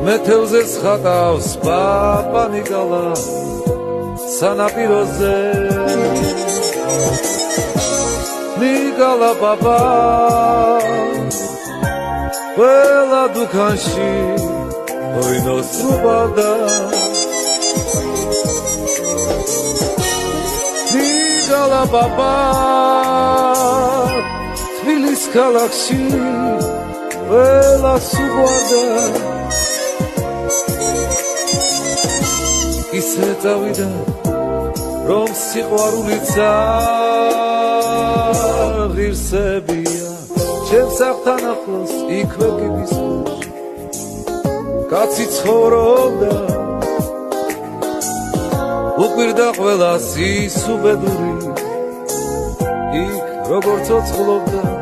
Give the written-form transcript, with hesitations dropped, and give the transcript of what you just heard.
მეთევზე ხატავს პაპა ნიკოლა სანაპიროზე ნიკოლა პაპა ყველა დუქანში ოინოს რუბავდა ნიკოლა პაპა თბილის ქალაქში ყველა სუყვარდა ისე წავიდა რომ სიყვარულიც ღირსებია ჩემს აღთან ახლოს იქვე გიბისკოში კაცი ცხოვრობდა უყვირდა ყველას ის უბედური იქ როგორც ცოცხლობდა